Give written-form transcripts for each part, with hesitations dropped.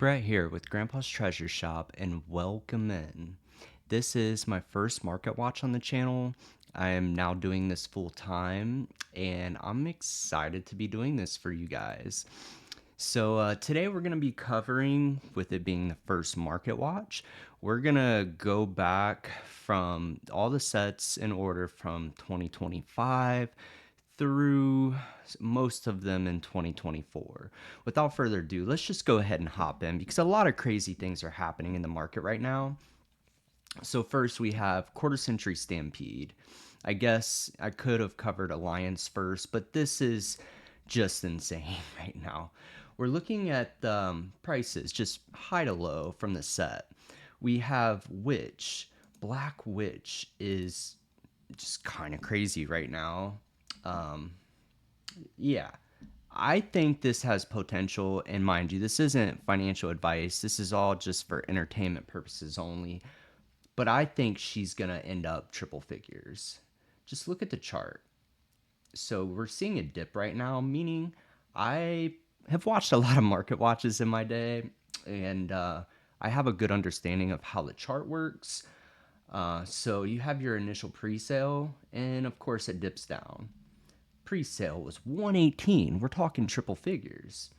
Brett here with Grandpa's Treasure Shop, and welcome in. This is my first market watch on the channel. I am now doing this full time, and I'm excited to be doing this for you guys. So today we're going to be covering, with it being the first market watch, we're going to go back from all the sets in order from 2025 through most of them in 2024. Without further ado, let's just go ahead and hop in because a lot of crazy things are happening in the market right now. So first we have Quarter Century Stampede. I guess I could have covered Alliance first, but this is just insane right now. We're looking at prices just high to low from the set. We have Witch. Black Witch is just kind of crazy right now. Yeah, I think this has potential, and mind you, this isn't financial advice. This is all just for entertainment purposes only. But I think she's going to end up triple figures. Just look at the chart. So we're seeing a dip right now, meaning I have watched a lot of market watches in my day, and I have a good understanding of how the chart works. So you have your initial pre-sale, and of course it dips down. Pre-sale was 118. We're talking triple figures.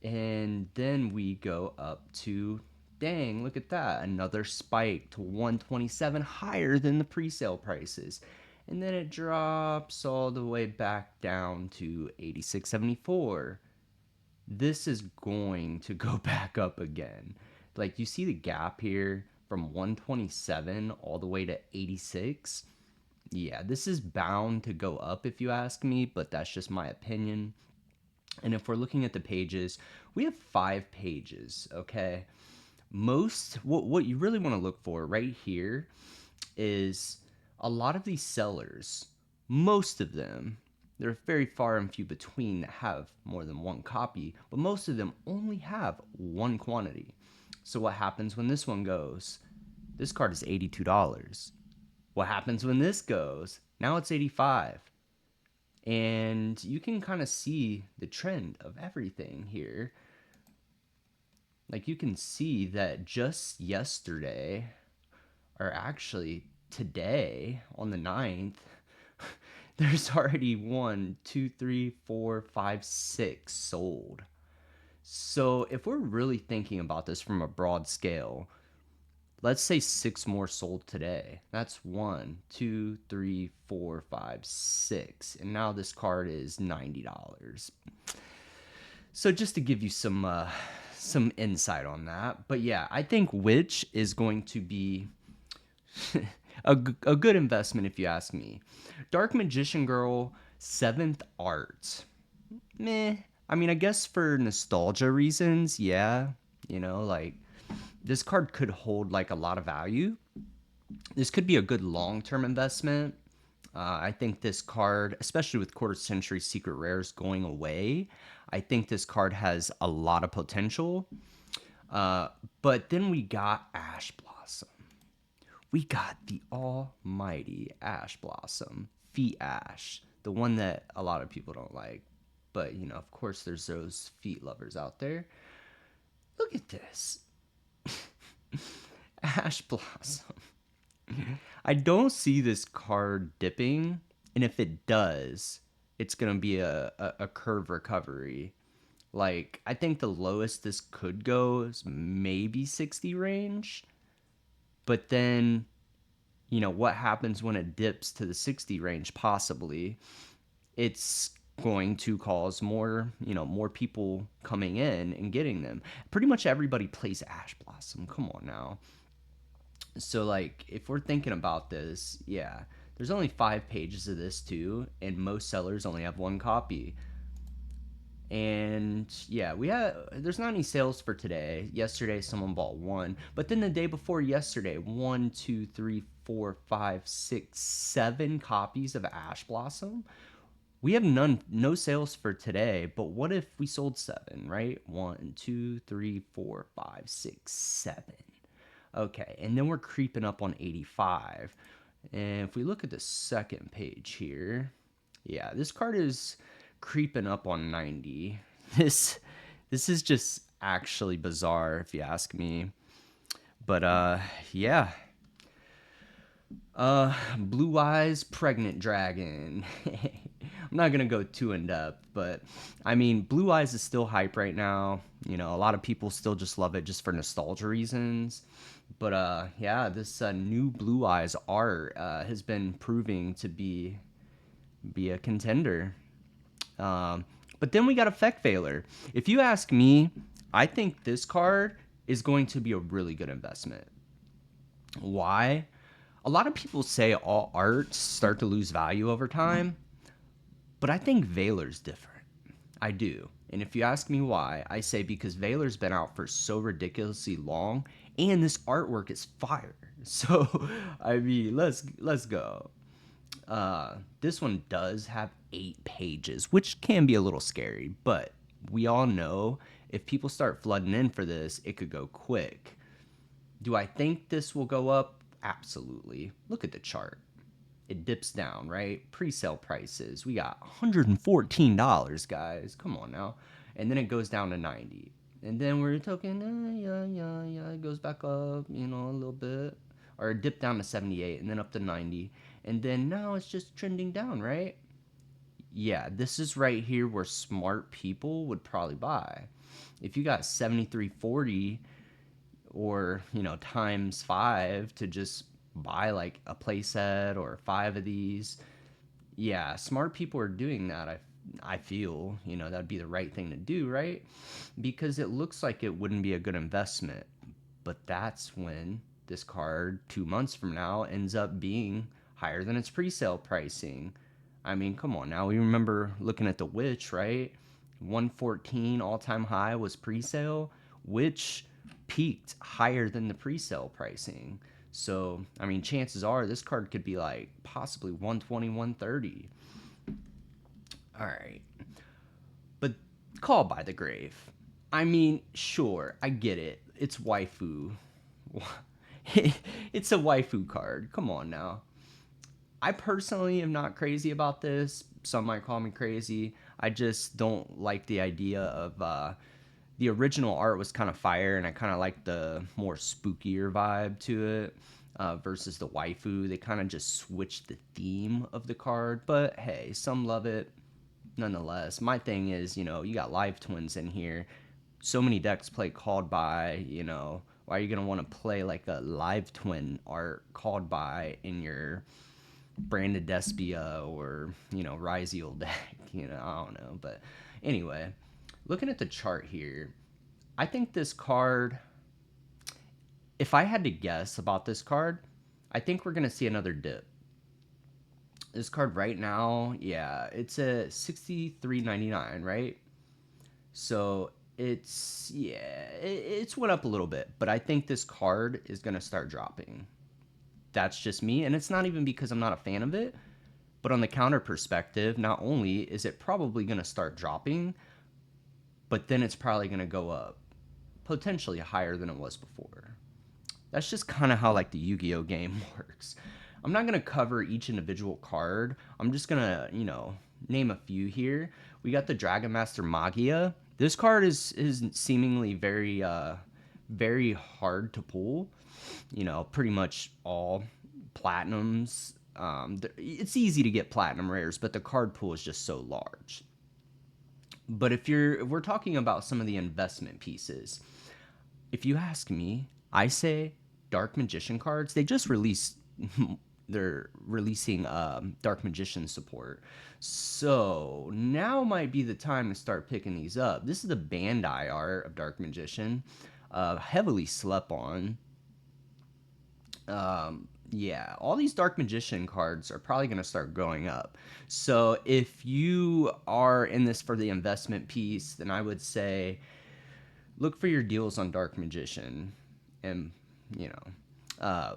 And then we go up to, dang, look at that, another spike to 127, higher than the pre-sale prices. And then it drops all the way back down to 86.74. This is going to go back up again. Like, you see the gap here from 127 all the way to 86. Yeah, this is bound to go up if you ask me, but that's just my opinion. And if we're looking at the pages, we have 5 pages, okay? What you really want to look for right here is a lot of these sellers, most of them, they're very far and few between that have more than one copy, but most of them only have one quantity. So what happens when this one goes? This card is $82. What happens when this goes? Now it's 85. And you can kind of see the trend of everything here. Like, you can see that just yesterday, or actually today on the 9th, there's already 1, 2, 3, 4, 5, 6 sold. So if we're really thinking about this from a broad scale, let's say 6 more sold today. That's 1, 2, 3, 4, 5, 6. And now this card is $90. So just to give you some insight on that. But yeah, I think Witch is going to be a good investment if you ask me. Dark Magician Girl, 7th Art. Meh. I mean, I guess for nostalgia reasons, yeah. Like, this card could hold like a lot of value. This could be a good long-term investment. I think this card, especially with Quarter Century Secret Rares going away, I think this card has a lot of potential. But then we got Ash Blossom. We got the almighty Ash Blossom, Feet Ash, the one that a lot of people don't like. But, of course, there's those feet lovers out there. Look at this. Ash Blossom. I don't see this card dipping, and if it does, it's going to be a curve recovery. Like, I think the lowest this could go is maybe 60 range, but then, what happens when it dips to the 60 range? Possibly, it's going to cause more people coming in and getting them. Pretty much everybody plays Ash Blossom. Come on now. So, like, if we're thinking about this, yeah, there's only 5 pages of this too, and most sellers only have one copy. And yeah, there's not any sales for today. Yesterday someone bought 1, but then the day before yesterday, 1, 2, 3, 4, 5, 6, 7 copies of Ash Blossom. We have no sales for today, but what if we sold 7, right? 1, 2, 3, 4, 5, 6, 7. Okay, and then we're creeping up on 85. And if we look at the second page here, yeah, this card is creeping up on 90. This is just actually bizarre if you ask me. But yeah. Blue Eyes Pregnant Dragon. I'm not gonna go too in depth, but I mean, Blue Eyes is still hype right now. You know, a lot of people still just love it just for nostalgia reasons. But yeah, this new Blue Eyes art has been proving to be a contender. Um, but then we got Effect Veiler. If you ask me, I think this card is going to be a really good investment. Why? A lot of people say all arts start to lose value over time, but I think Veiler's different. I do. And if you ask me why, I say because Veiler's been out for so ridiculously long and this artwork is fire. So, I mean, let's go. This one does have 8 pages, which can be a little scary, but we all know if people start flooding in for this, it could go quick. Do I think this will go up? Absolutely. Look at the chart. It dips down, right? Pre-sale prices. We got $114, guys. Come on now. And then it goes down to 90. And then we're talking, yeah. It goes back up, a little bit. Or it dipped down to 78 and then up to 90. And then now it's just trending down, right? Yeah, this is right here where smart people would probably buy. If you got 73.40 or times 5 to just buy like a playset or 5 of these, yeah, smart people are doing that. I feel that'd be the right thing to do, right? Because it looks like it wouldn't be a good investment, but that's when this card 2 months from now ends up being higher than its pre-sale pricing. I mean, come on now. We remember looking at the Witch, right? 114 all-time high was pre-sale, which peaked higher than the pre-sale pricing. So, I mean, chances are this card could be like possibly 120, 130. All right. But Call by the Grave. I mean, sure, I get it. It's waifu. It's a waifu card. Come on now. I personally am not crazy about this. Some might call me crazy. I just don't like the idea of the original art was kind of fire, and I kind of like the more spookier vibe to it versus the waifu. They kind of just switched the theme of the card, but hey, some love it nonetheless. My thing is, you got live twins in here. So many decks play called by, why are you going to want to play like a live twin art called by in your branded Despia or Ryziel deck? I don't know, but anyway, looking at the chart here, I think this card, if I had to guess about this card, I think we're gonna see another dip. This card right now, yeah, it's a 63.99, right? So it's went up a little bit, but I think this card is gonna start dropping. That's just me, and it's not even because I'm not a fan of it. But on the counter perspective, not only is it probably going to start dropping, but then it's probably going to go up, potentially higher than it was before. That's just kind of how like the Yu-Gi-Oh game works. I'm not going to cover each individual card. I'm just going to, name a few here. We got the Dragon Master Magia. This card is seemingly very hard to pull. Pretty much all platinums. It's easy to get platinum rares, but the card pool is just so large. But if we're talking about some of the investment pieces, if you ask me, I say Dark Magician cards. They just released. They're releasing Dark Magician support, so now might be the time to start picking these up. This is the Bandai art of Dark Magician, heavily slept on. Yeah, all these Dark Magician cards are probably going to start going up. So if you are in this for the investment piece, then I would say look for your deals on Dark Magician. And,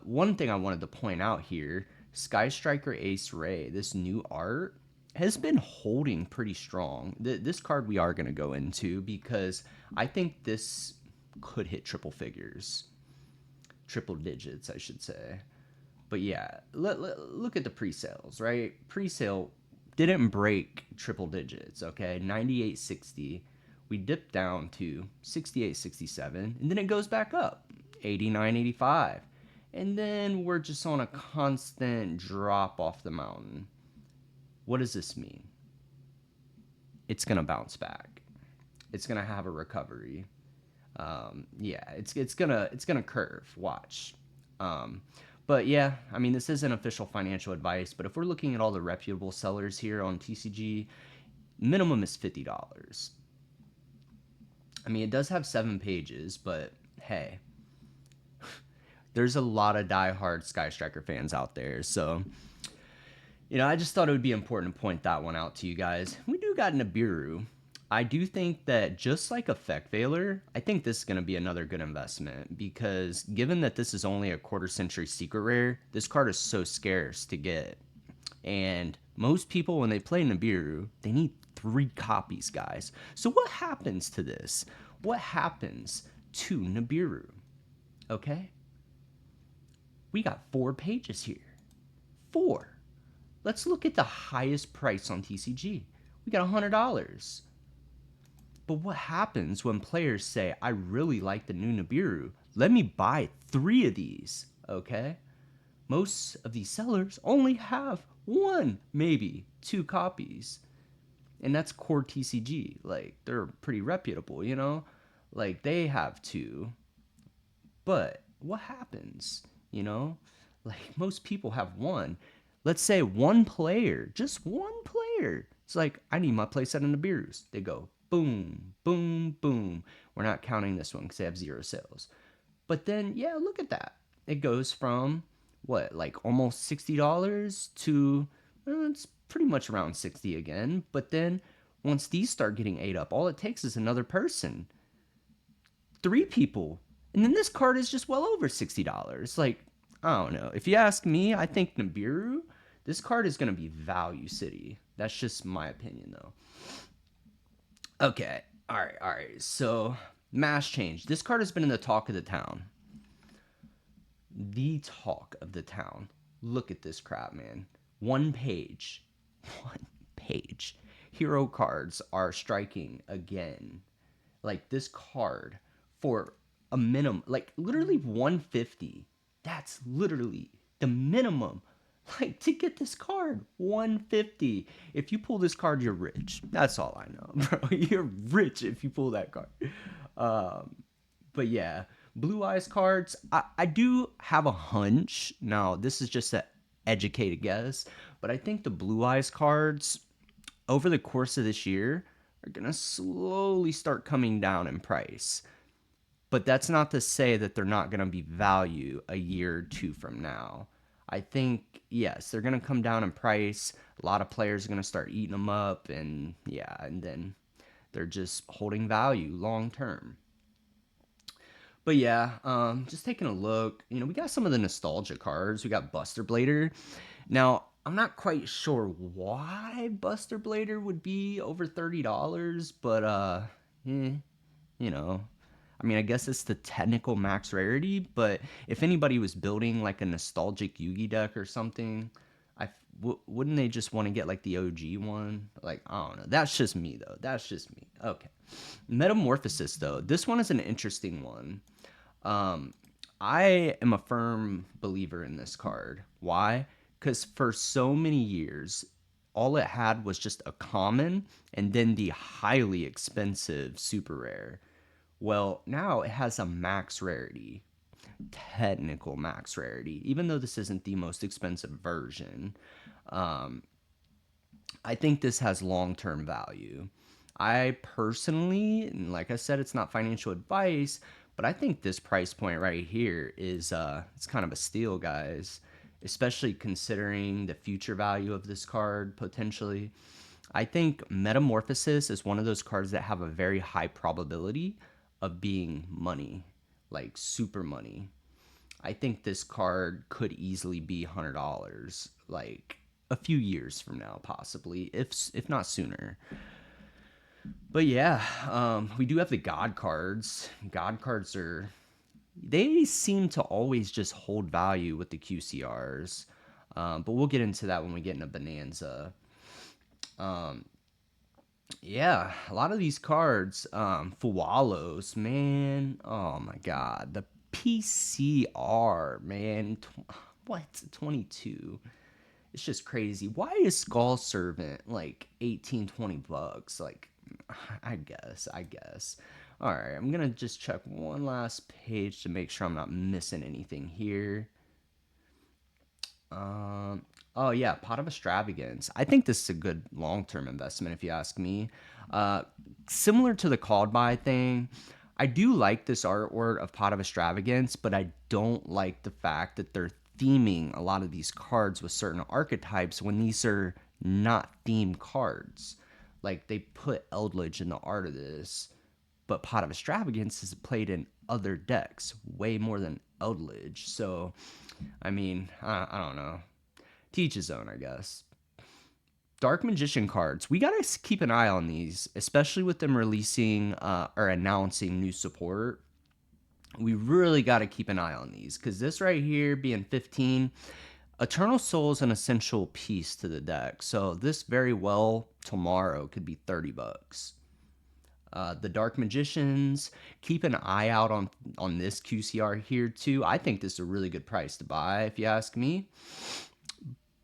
one thing I wanted to point out here, Sky Striker Ace Ray, this new art, has been holding pretty strong. This card we are going to go into because I think this could hit triple figures. Triple digits, I should say. But yeah, look at the pre-sales, right? Pre-sale didn't break triple digits, okay? 98.60. we dip down to 68, 67, and then it goes back up, 89, 85. And then we're just on a constant drop off the mountain. What does this mean? It's going to bounce back. It's going to have a recovery. Yeah, it's gonna curve. Watch. But yeah, I mean, this isn't official financial advice, but if we're looking at all the reputable sellers here on TCG, minimum is $50. I mean, it does have 7 pages, but hey, there's a lot of diehard Sky Striker fans out there, so I just thought it would be important to point that one out to you guys. We do got Nibiru. I do think that just like Effect Veiler, I think this is going to be another good investment because given that this is only a quarter century secret rare, this card is so scarce to get. And most people, when they play Nibiru, they need 3 copies, guys. So what happens to this? What happens to Nibiru? Okay? We got 4 pages here. 4. Let's look at the highest price on TCG. We got $100. But what happens when players say, I really like the new Nibiru, let me buy 3 of these, okay? Most of these sellers only have 1, maybe 2 copies. And that's core TCG. Like, they're pretty reputable, Like, they have 2. But what happens, Like, most people have 1. Let's say 1 player, just 1 player. It's like, I need my playset in Nibirus. They go, boom, boom, boom. We're not counting this one because they have 0 sales. But then, yeah, look at that. It goes from, what, like almost $60 to, it's pretty much around 60 again. But then once these start getting ate up, all it takes is another person. 3 people. And then this card is just well over $60. Like, I don't know. If you ask me, I think Nibiru, this card is going to be value city. That's just my opinion, though. Okay. All right. So, mass change. This card has been in the talk of the town. The talk of the town. Look at this crap, man. 1 page. 1 page. Hero cards are striking again. Like, this card for a minimum, like literally 150. That's literally the minimum. Like, to get this card, 150. If you pull this card, you're rich. That's all I know, bro. You're rich if you pull that card. But yeah, Blue Eyes cards, I do have a hunch. Now, this is just an educated guess, but I think the Blue Eyes cards over the course of this year are going to slowly start coming down in price. But that's not to say that they're not going to be value a year or 2 from now. I think, yes, they're going to come down in price. A lot of players are going to start eating them up. And yeah, and then they're just holding value long term. But yeah, just taking a look, we got some of the nostalgia cards. We got Buster Blader. Now, I'm not quite sure why Buster Blader would be over $30, but I mean, I guess it's the technical max rarity, but if anybody was building like a nostalgic Yugi deck or something, wouldn't they just want to get like the OG one? Like, I don't know. That's just me, though. That's just me. Okay. Metamorphosis, though. This one is an interesting one. I am a firm believer in this card. Why? Because for so many years, all it had was just a common and then the highly expensive super rare. Well, now it has a max rarity, technical max rarity, even though this isn't the most expensive version. I think this has long-term value. I personally, and like I said, it's not financial advice, but I think this price point right here is it's kind of a steal, guys, especially considering the future value of this card potentially. I think Metamorphosis is one of those cards that have a very high probability of being money, like super money. I think this card could easily be $100, like a few years from now, possibly, if not sooner. But yeah, we do have the God cards. God cards they seem to always just hold value with the QCRs, but we'll get into that when we get into Bonanza. Yeah, a lot of these cards, Fuwalos, man. Oh my god. The PCR, man. What? 22. It's just crazy. Why is Skull Servant like 18-20 bucks? Like, I guess. All right, I'm gonna just check one last page to make sure I'm not missing anything here. Um, oh yeah, Pot of Extravagance. I think this is a good long-term investment if you ask me. Uh, Similar to the called buy thing, I do like this artwork of Pot of Extravagance, but I don't like the fact that they're theming a lot of these cards with certain archetypes when these are not themed cards. Like they put Eldritch in the art of this, but Pot of Extravagance is played in other decks way more than Eldritch. So, I mean, I don't know. Teach his own, I guess. Dark Magician cards. We gotta keep an eye on these, especially with them releasing or announcing new support. We really gotta keep an eye on these because this right here being 15, Eternal Soul is an essential piece to the deck. So this very well tomorrow could be 30 bucks. The Dark Magicians. Keep an eye out on this QCR here too. I think this is a really good price to buy, if you ask me.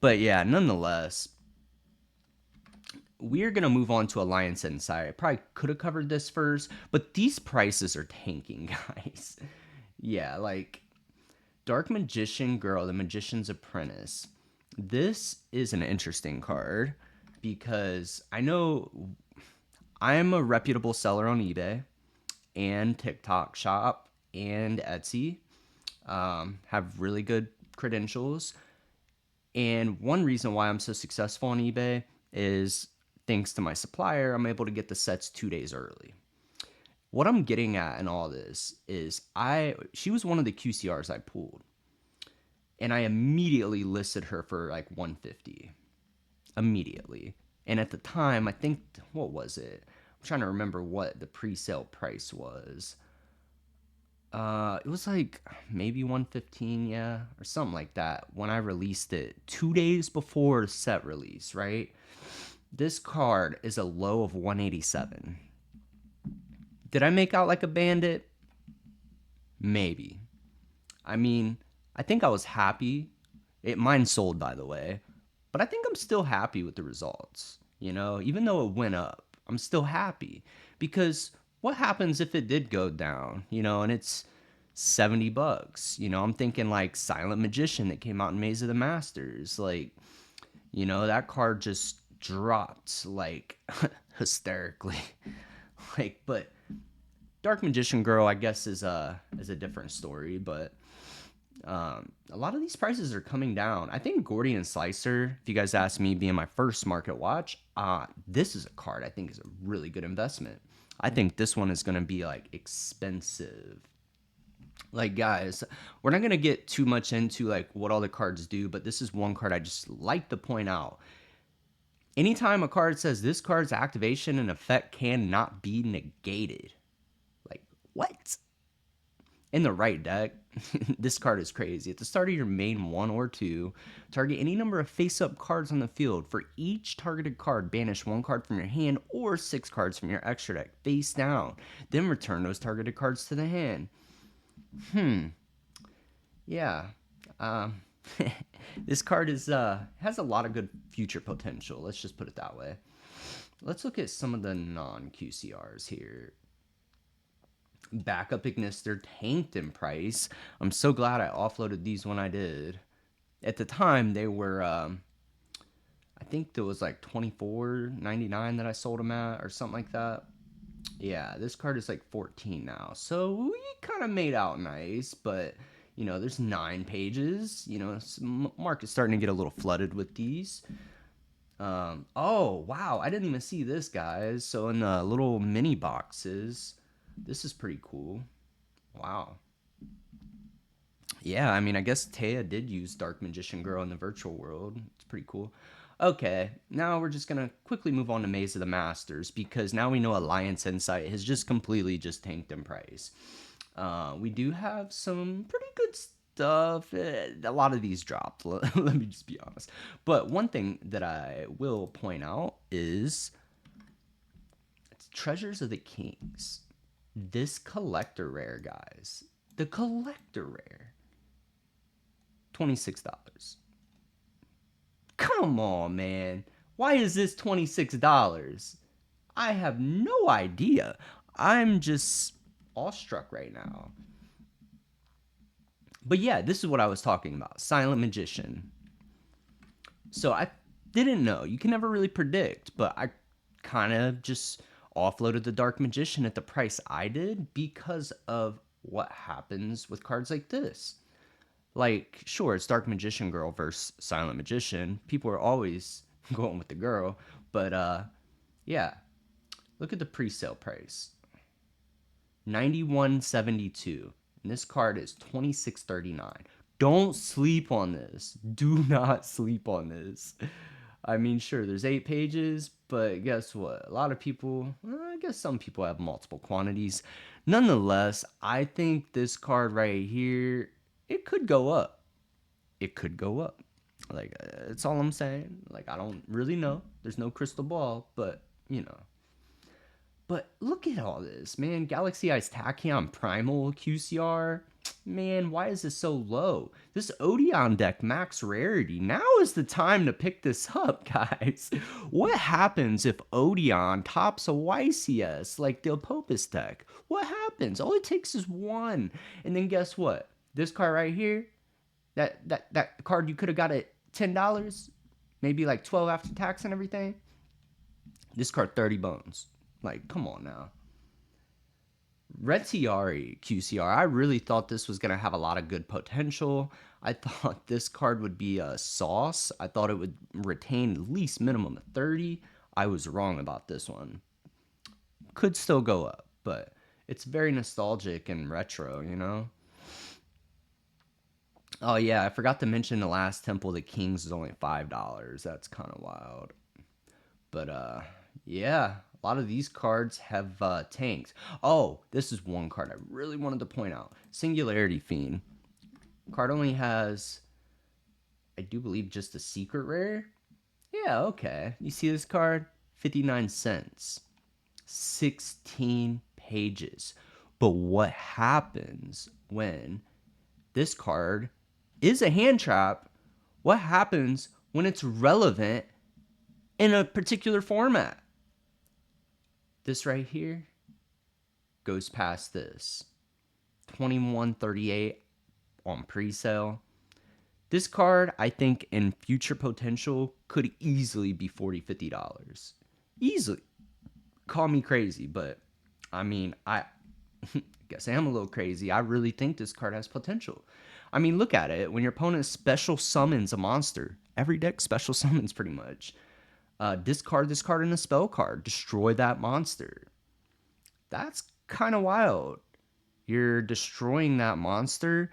But yeah, nonetheless, we're gonna move on to Alliance Insight. I probably could have covered this first, but these prices are tanking, guys. Yeah, like Dark Magician Girl, the Magician's Apprentice. This is an interesting card because I know I'm a reputable seller on eBay and TikTok Shop and Etsy. Have really good credentials. And one reason why I'm so successful on eBay is thanks to my supplier, I'm able to get the sets 2 days early. What I'm getting at in all this is she was one of the QCRs I pulled. And I immediately listed her for like 150. Immediately. And at the time, I think what was it? I'm trying to remember what the pre-sale price was. It was like maybe 115, yeah, or something like that when I released it 2 days before set release, right? This card is a low of 187. Did I make out like a bandit? Maybe. I mean, I think I was happy. Mine sold, by the way, but I think I'm still happy with the results. Even though it went up, I'm still happy because what happens if it did go down? And it's 70 bucks. I'm thinking like Silent Magician that came out in Maze of the Masters. Like, that card just dropped like hysterically. Like, but Dark Magician Girl, I guess, is a different story. But a lot of these prices are coming down. I think Gordian Slicer, if you guys ask me, being my first market watch, this is a card I think is a really good investment. I think this one is going to be like expensive. Like, guys, we're not going to get too much into like what all the cards do, but this is one card I just like to point out. Anytime a card says this card's activation and effect cannot be negated, like, what? In the right deck, this card is crazy. At the start of your main 1 or 2, target any number of face-up cards on the field. For each targeted card, banish 1 card from your hand or 6 cards from your extra deck face down. Then return those targeted cards to the hand. Yeah. Um, this card has a lot of good future potential. Let's just put it that way. Let's look at some of the non-QCRs here. Backup Ignis, they're tanked in price. I'm so glad I offloaded these when I did. At the time, they were, I think there was like $24.99 that I sold them at or something like that. Yeah, this card is like 14 now. So we kind of made out nice, but there's 9 pages. Market's starting to get a little flooded with these. Oh, wow, I didn't even see this, guys. So in the little mini boxes, this is pretty cool. Wow. Yeah, I mean, I guess Taya did use Dark Magician Girl in the virtual world. It's pretty cool. Okay, now we're just gonna quickly move on to Maze of the Masters because now we know Alliance Insight has just completely just tanked in price. We do have some pretty good stuff. A lot of these dropped. Let me just be honest. But one thing that I will point out is Treasures of the Kings. This collector rare, guys. The collector rare. $26. Come on, man. Why is this $26? I have no idea. I'm just awestruck right now. But yeah, this is what I was talking about. Silent Magician. So I didn't know. You can never really predict, but I kind of just offloaded the Dark Magician at the price I did because of what happens with cards like this. Like, sure, it's Dark Magician Girl versus Silent Magician. People are always going with the girl, but yeah. Look at the pre-sale price. $91.72. And this card is $26.39. Don't sleep on this. Do not sleep on this. I mean, sure, there's 8 pages, but guess what? A lot of people, I guess some people have multiple quantities. Nonetheless, I think this card right here, it could go up. It could go up. Like, that's all I'm saying. Like, I don't really know. There's no crystal ball, but, you know. But look at all this, man. Galaxy Eyes Tachyon Primal QCR. Man, why is this so low? This Odeon deck max rarity. Now is the time to pick this up, guys. What happens if Odeon tops a YCS like the Opopus deck? What happens? All it takes is one. And then guess what? This card right here, that card you could have got at $10, maybe like 12 after tax and everything. This card 30 bones. Like, come on now. Red Tiari QCR. I really thought this was going to have a lot of good potential. I thought this card would be a sauce. I thought it would retain at least minimum of 30. I was wrong about this one. Could still go up, but it's very nostalgic and retro, you know? Oh, yeah, I forgot to mention the last Temple of the Kings is only $5. That's kind of wild. But, yeah. A lot of these cards have tanks. Oh, this is one card I really wanted to point out. Singularity Fiend. Card only has, I do believe, just a secret rare. Yeah, okay. You see this card? 59 cents. 16 pages. But what happens when this card is a hand trap? What happens when it's relevant in a particular format? This right here goes past this. $21.38 on pre-sale. This card, I think, in future potential, could easily be $40, $50. Easily. Call me crazy, but I mean, I guess I am a little crazy. I really think this card has potential. I mean, look at it. When your opponent special summons a monster, every deck special summons pretty much. Discard this card in a spell card. Destroy that monster. That's kind of wild. You're destroying that monster,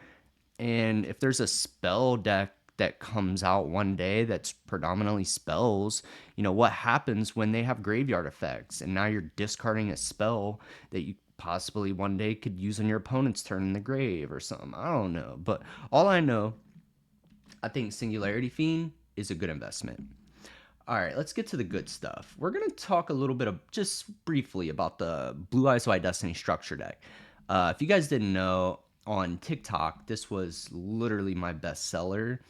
and if there's a spell deck that comes out one day that's predominantly spells, you know, what happens when they have graveyard effects, and now you're discarding a spell that you possibly one day could use on your opponent's turn in the grave or something. I don't know. But all I know, I think Singularity Fiend is a good investment. All right, let's get to the good stuff. We're going to talk a little bit of just briefly about the Blue Eyes White Destiny structure deck. If you guys didn't know, on TikTok, this was literally my best seller.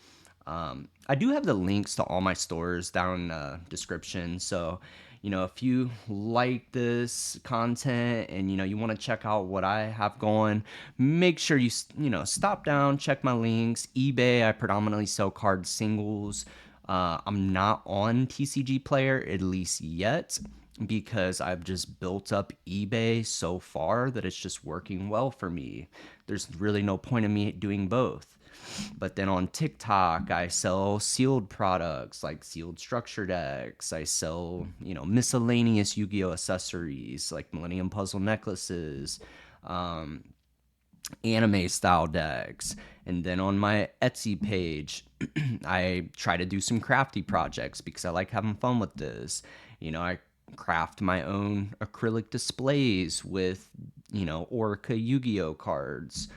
I do have the links to all my stores down in the description. So, you know, if you like this content and, you know, you want to check out what I have going, make sure you stop down, check my links. eBay, I predominantly sell card singles. I'm not on TCG Player, at least yet, because I've just built up eBay so far that it's just working well for me. There's really no point in me doing both. But then on TikTok, I sell sealed products like sealed structure decks. I sell, you know, miscellaneous Yu-Gi-Oh accessories like Millennium Puzzle necklaces, anime style decks. And then on my Etsy page, I try to do some crafty projects because I like having fun with this. You know, I craft my own acrylic displays with, you know, Orca Yu-Gi-Oh cards.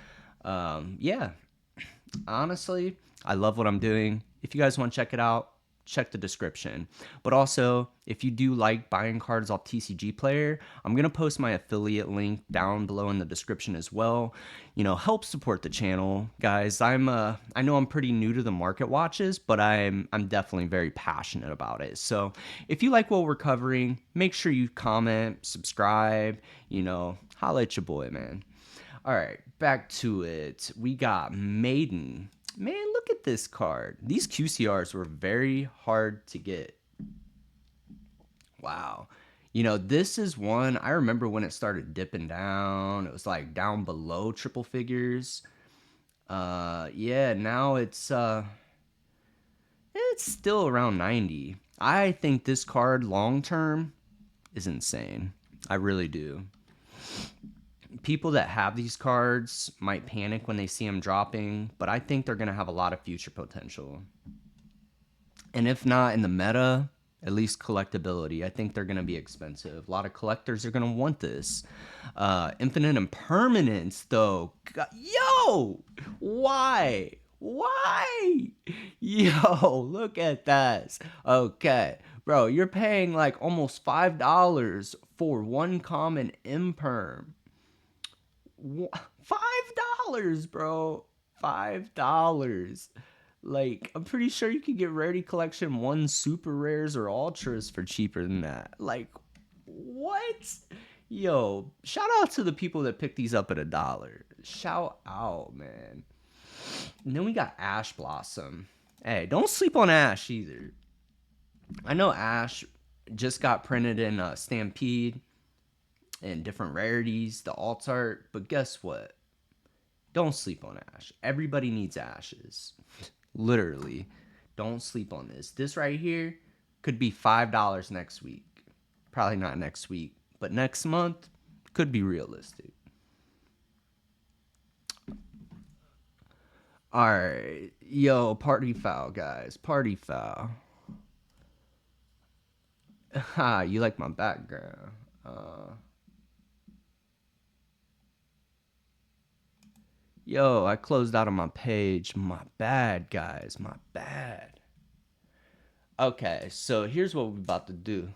Yeah, honestly, I love what I'm doing. If you guys want to check it out, check the description. But also, if you do like buying cards off TCG Player, I'm going to post my affiliate link down below in the description as well. You know, help support the channel, guys. I know I'm pretty new to the market watches, but I'm definitely very passionate about it. So, if you like what we're covering, make sure you comment, subscribe, you know, holla at your boy, man. All right, back to it. We got Maiden. Man, look at this card. These QCRs were very hard to get. Wow. You know, this is one I remember when it started dipping down. It was like down below triple figures. Yeah, now it's still around 90. I think this card long term is insane. I really do. People that have these cards might panic when they see them dropping, but I think they're going to have a lot of future potential. And if not in the meta, at least collectability. I think they're going to be expensive. A lot of collectors are going to want this. Infinite Impermanence, though. Yo! Why? Why? Yo, look at that. Okay. Bro, you're paying like almost $5 for one common Imperm. $5, bro. $5. Like, I'm pretty sure you could get Rarity Collection 1 super rares or ultras for cheaper than that. Like, what? Yo, shout out to the people that picked these up at $1. Shout out, man. And then we got Ash Blossom. Hey, don't sleep on Ash either. I know Ash just got printed in Stampede and different rarities, the alt art, but guess what? Don't sleep on Ash. Everybody needs Ashes. Literally. Don't sleep on this. This right here could be $5 next week. Probably not next week, but next month could be realistic. All right. Yo, party foul, guys. Party foul. Ha, you like my background. Yo, I closed out on my page. My bad, guys. My bad. Okay, so here's what we're about to do.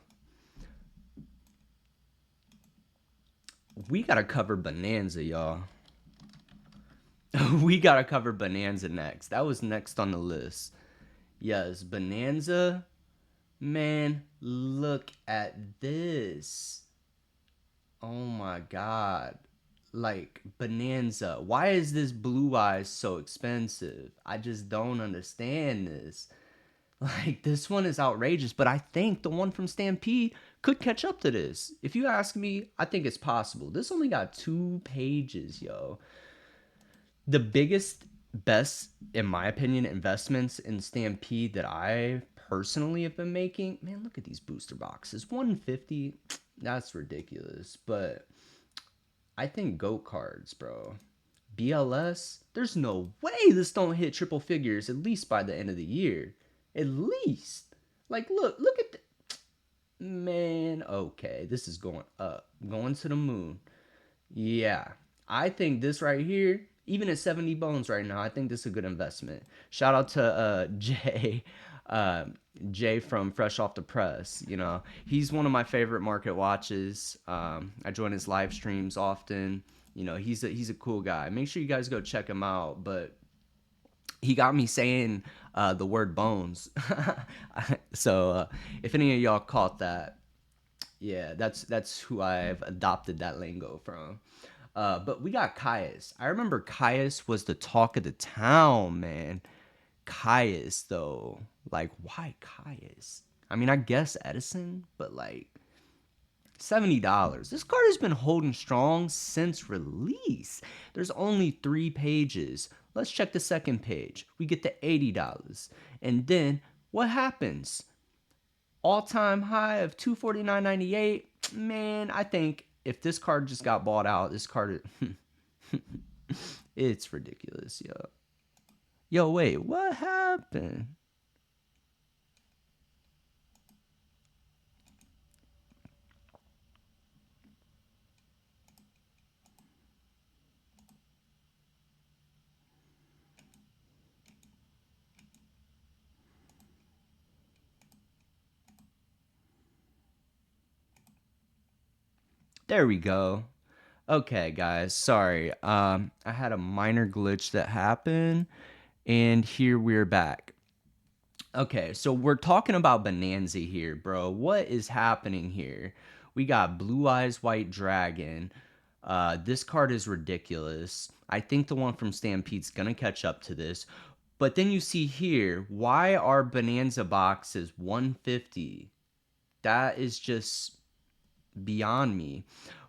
We gotta cover Bonanza, y'all. We gotta cover Bonanza next. That was next on the list. Yes, Bonanza. Man, look at this. Oh my god. Like, Bonanza. Why is this Blue Eyes so expensive? I just don't understand this. Like, this one is outrageous, but I think the one from Stampede could catch up to this. If you ask me, I think it's possible. This only got 2 pages, yo. The biggest, best, in my opinion, investments in Stampede that I personally have been making, man, look at these booster boxes. 150, that's ridiculous. But I think GOAT cards, bro. BLS, there's no way this don't hit triple figures at least by the end of the year. At least. Like, look at the... Man, okay, this is going up. Going to the moon. Yeah. I think this right here, even at 70 bones right now, I think this is a good investment. Shout out to Jay. Jay from Fresh Off the Press. You know, he's one of my favorite market watches. I join his live streams often. You know, he's a cool guy. Make sure you guys go check him out. But he got me saying the word bones. So if any of y'all caught that, yeah, that's who I've adopted that lingo from. But we got Caius. I remember Caius was the talk of the town, man. Caius, though. Like, why Caius? I mean, I guess Edison, but like, $70. This card has been holding strong since release. There's only 3 pages. Let's check the second page. We get to $80. And then what happens? All-time high of $249.98. Man, I think if this card just got bought out, this card it's ridiculous, yo. Yo, wait, what happened? There we go. Okay, guys, sorry. I had a minor glitch that happened, and here we're back. Okay, so we're talking about Bonanza here, bro. What is happening here? We got Blue Eyes White Dragon. This card is ridiculous. I think the one from Stampede's gonna catch up to this. But then you see here, why are Bonanza boxes 150? That is just beyond me.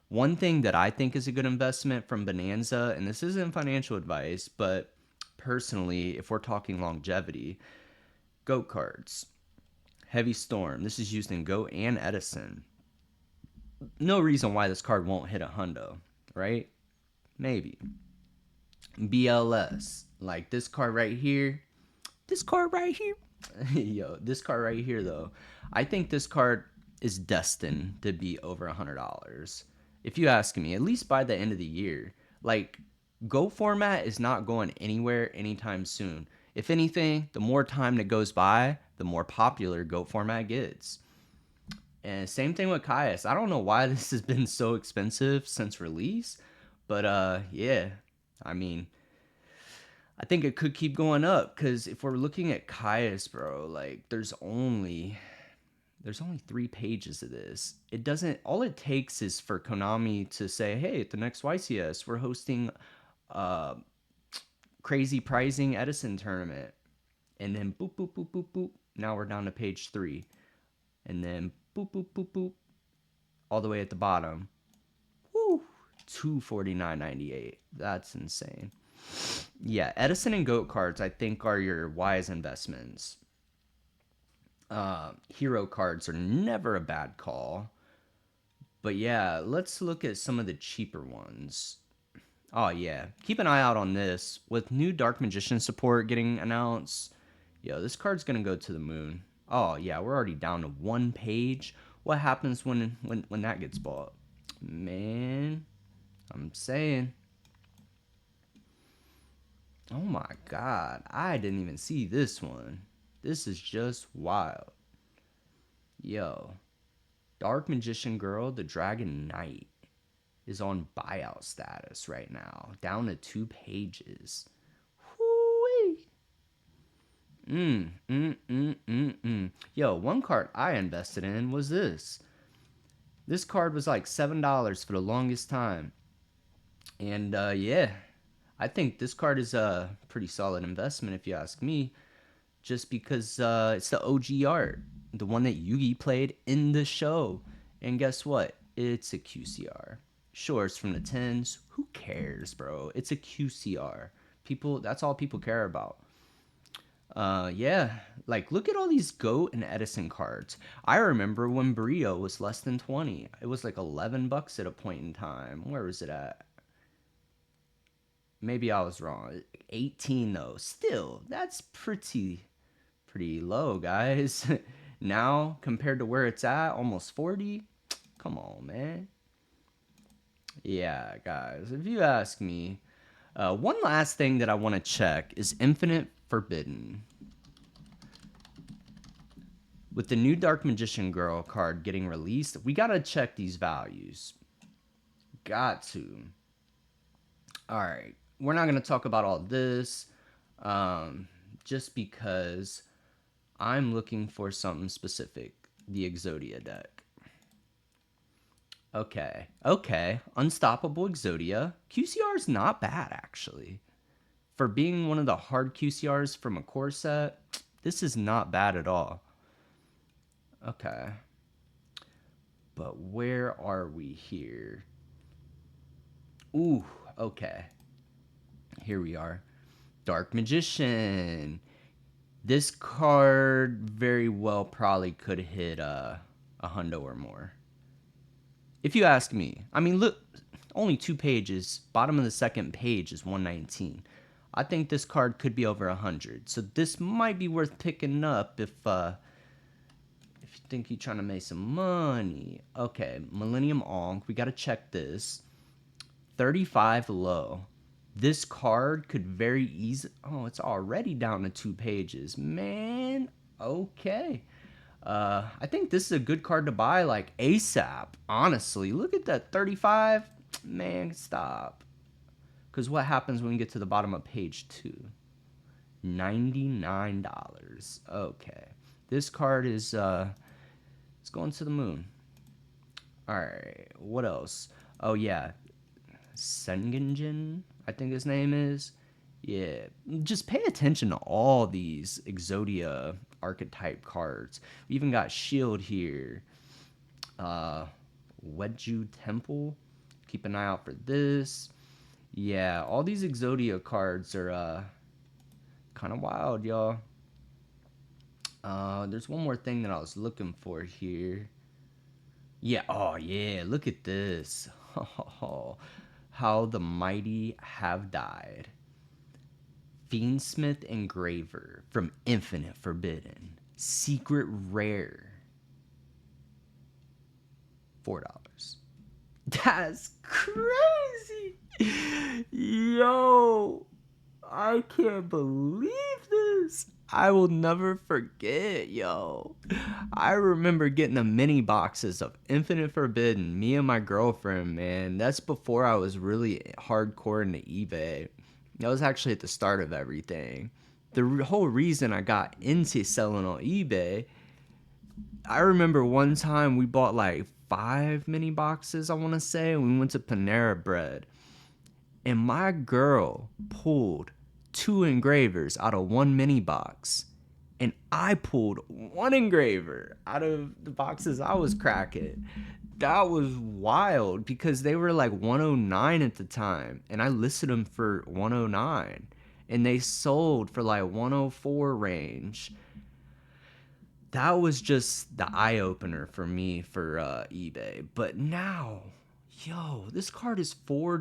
One thing that I think is a good investment from Bonanza, and this isn't financial advice, but personally, if we're talking longevity, GOAT cards. Heavy Storm. This is used in GOAT and Edison. No reason why this card won't hit a hundo, right? Maybe. BLS. Like this card right here. This card right here. Yo, this card right here, though. I think this card is destined to be over $100. If you ask me, at least by the end of the year. Like, GOAT format is not going anywhere anytime soon. If anything, the more time that goes by, the more popular GOAT format gets. And same thing with Caius. I don't know why this has been so expensive since release, but yeah. I mean, I think it could keep going up because if we're looking at Caius, bro, like there's only 3 pages of this. It doesn't. All it takes is for Konami to say, "Hey, at the next YCS, we're hosting uh crazy pricing Edison tournament," and then boop boop boop boop boop. Now we're down to page 3, and then boop boop boop boop, all the way at the bottom. Woo, 249.98. That's insane. Yeah, Edison and GOAT cards I think are your wise investments. Hero cards are never a bad call. But yeah, let's look at some of the cheaper ones. Oh yeah, keep an eye out on this. With new Dark Magician support getting announced, yo, this card's gonna go to the moon. Oh yeah, we're already down to 1 page. What happens when that gets bought? Man, I'm saying. Oh my god, I didn't even see this one. This is just wild. Yo, Dark Magician Girl, the Dragon Knight, is on buyout status right now, down to 2 pages. Whoo-wee. Yo, one card I invested in was this. This card was like $7 for the longest time. And yeah, I think this card is a pretty solid investment if you ask me, just because it's the OG art, the one that Yugi played in the show. And guess what? It's a QCR. Sure, it's from the 10s. Who cares, bro? It's a QCR. People, that's all people care about. Yeah, like look at all these GOAT and Edison cards. I remember when Brio was less than 20. It was like $11 at a point in time. Where was it at? Maybe I was wrong. 18 though. Still, that's pretty low, guys. Now compared to where it's at, almost 40. Come on, man. Yeah, guys. If you ask me, one last thing that I want to check is Infinite Forbidden. With the new Dark Magician Girl card getting released, we gotta check these values. Got to. All right. We're not gonna talk about all this, just because I'm looking for something specific. The Exodia deck. Okay. Unstoppable Exodia. QCR is not bad, actually. For being one of the hard QCRs from a core set, this is not bad at all. Okay. But where are we here? Ooh, okay. Here we are. Dark Magician. This card very well probably could hit a hundo or more. If you ask me. I mean, look, only 2 pages. Bottom of the second page is 119. I think this card could be over 100. So this might be worth picking up if you think you're trying to make some money. Okay, Millennium Onk. We got to check this. 35 low. This card could very easily... Oh, it's already down to 2 pages. Man, okay. I think this is a good card to buy like ASAP. Honestly, look at that 35. Man, stop. Because what happens when we get to the bottom of page 2? $99. Okay. This card is it's going to the moon. All right. What else? Oh yeah, Sengenjin, I think his name is. Yeah, just pay attention to all these Exodia archetype cards. We even got Shield here. Uh, Wedju Temple. Keep an eye out for this. Yeah, all these Exodia cards are kind of wild, y'all. There's one more thing that I was looking for here. Yeah, oh yeah, look at this. How the mighty have died. Fiendsmith Engraver from Infinite Forbidden. Secret Rare. $4. That's crazy. Yo, I can't believe this. I will never forget, yo. I remember getting the mini boxes of Infinite Forbidden, me and my girlfriend, man. That's before I was really hardcore into eBay. That was actually at the start of everything. The whole reason I got into selling on eBay, I remember one time we bought like 5 mini boxes, I want to say, and we went to Panera Bread. And my girl pulled 2 engravers out of 1 mini box. And I pulled 1 engraver out of the boxes I was cracking. That was wild because they were like 109 at the time. And I listed them for 109. And they sold for like 104 range. That was just the eye opener for me for eBay. But now, yo, this card is $4.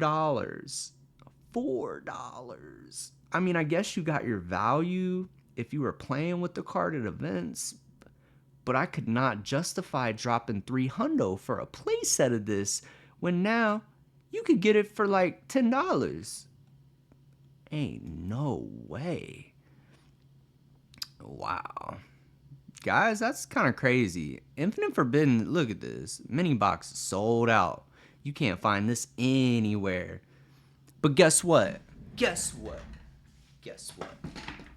$4. I mean, I guess you got your value if you were playing with the card at events, but I could not justify dropping 300 for a playset of this when now you could get it for like $10. Ain't no way. Wow. Guys, that's kind of crazy. Infinite Forbidden, look at this. Mini box sold out. You can't find this anywhere. But guess what? Guess what? Guess what?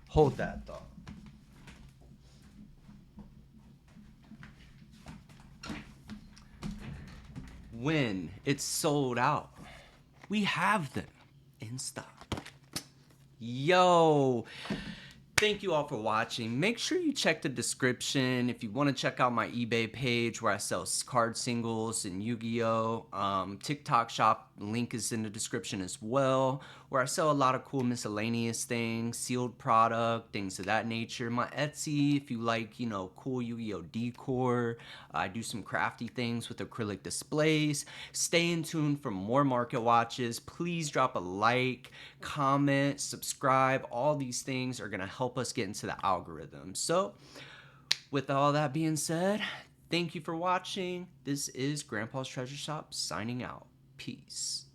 Hold that thought. When it's sold out, we have them in stock. Yo, thank you all for watching. Make sure you check the description if you want to check out my eBay page where I sell card singles and Yu-Gi-Oh! TikTok shop, link is in the description as well, where I sell a lot of cool miscellaneous things, sealed product, things of that nature. My Etsy, if you like, you know, cool Yu-Gi-Oh! Decor. I do some crafty things with acrylic displays. Stay in tune for more market watches. Please drop a like, comment, subscribe. All these things are going to help us get into the algorithm. So, with all that being said, thank you for watching. This is Grandpa's Treasure Shop signing out. Peace.